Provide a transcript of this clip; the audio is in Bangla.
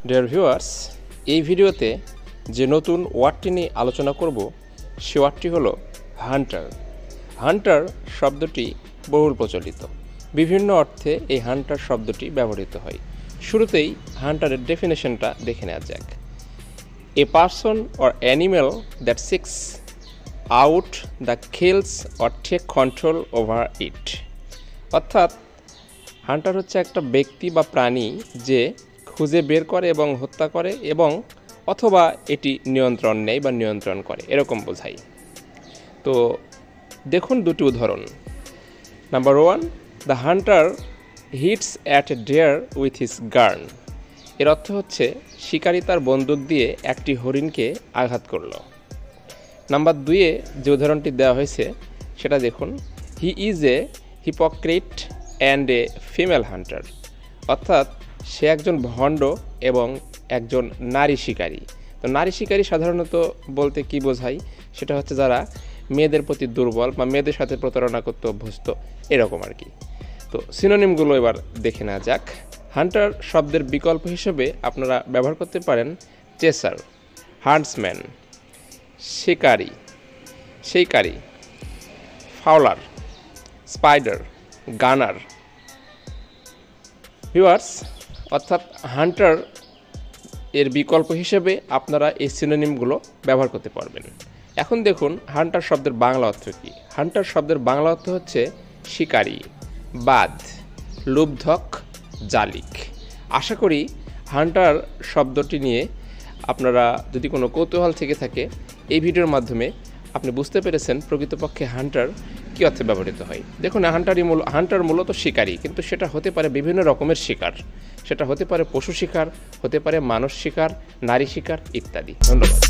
ডিয়ার ভিউয়ার্স, এই ভিডিওতে যে নতুন ওয়ার্ডটি নিয়ে আলোচনা করব সে ওয়ার্ডটি হলো হান্টার। হান্টার শব্দটি বহুল প্রচলিত, বিভিন্ন অর্থে এই হান্টার শব্দটি ব্যবহৃত হয়। শুরুতেই হান্টারের ডেফিনেশনটা দেখে নেওয়া যাক। A person or animal that seeks out the kills or take control over it. অর্থাৎ হান্টার হচ্ছে একটা ব্যক্তি বা প্রাণী যে খুঁজে বের করে এবং হত্যা করে এবং অথবা এটি নিয়ন্ত্রণ নেয় বা নিয়ন্ত্রণ করে, এরকম বোঝায়। তো দেখুন দুটি উদাহরণ। Number 1, the hunter hits at a deer with his gun. এর অর্থ হচ্ছে শিকারী তার বন্দুক দিয়ে একটি হরিণকে আঘাত করল। নাম্বার 2-এ যে উদাহরণটি দেওয়া হয়েছে সেটা দেখুন। He is a hypocrite and a female Hunter. অর্থাৎ সে একজন ভণ্ড এবং একজন নারী শিকারী। তো নারী শিকারী সাধারণত বলতে কি বোঝায়, সেটা হচ্ছে যারা মেয়েদের প্রতি দুর্বল বা মেয়েদের সাথে প্রতারণা করতে অভ্যস্ত, এরকম আর কি। তো সিনোনিমগুলো এবার দেখে নেওয়া যাক। হান্টার শব্দের বিকল্প হিসেবে আপনারা ব্যবহার করতে পারেন চেসার, হান্টসম্যান, শিকারী, ফাউলার, স্পাইডার, গানার। ভিউয়ার্স, অর্থাৎ হান্টার এর বিকল্প হিসেবে আপনারা এই সিনোনিমগুলো ব্যবহার করতে পারবেন। এখন দেখুন হান্টার শব্দের বাংলা অর্থ কী। হান্টার শব্দের বাংলা অর্থ হচ্ছে শিকারী, বাদ, লুব্ধক, জালিক। আশা করি হান্টার শব্দটি নিয়ে আপনারা যদি কোনো কৌতূহল থেকে থাকে, এই ভিডিওর মাধ্যমে আপনি বুঝতে পেরেছেন প্রকৃতপক্ষে হান্টার কী অর্থে ব্যবহৃত হয়। দেখুন হান্টার মূলত শিকারী, কিন্তু সেটা হতে পারে বিভিন্ন রকমের শিকার। সেটা হতে পারে পশু শিকার, হতে পারে মানুষ শিকার, নারী শিকার ইত্যাদি। ধন্যবাদ।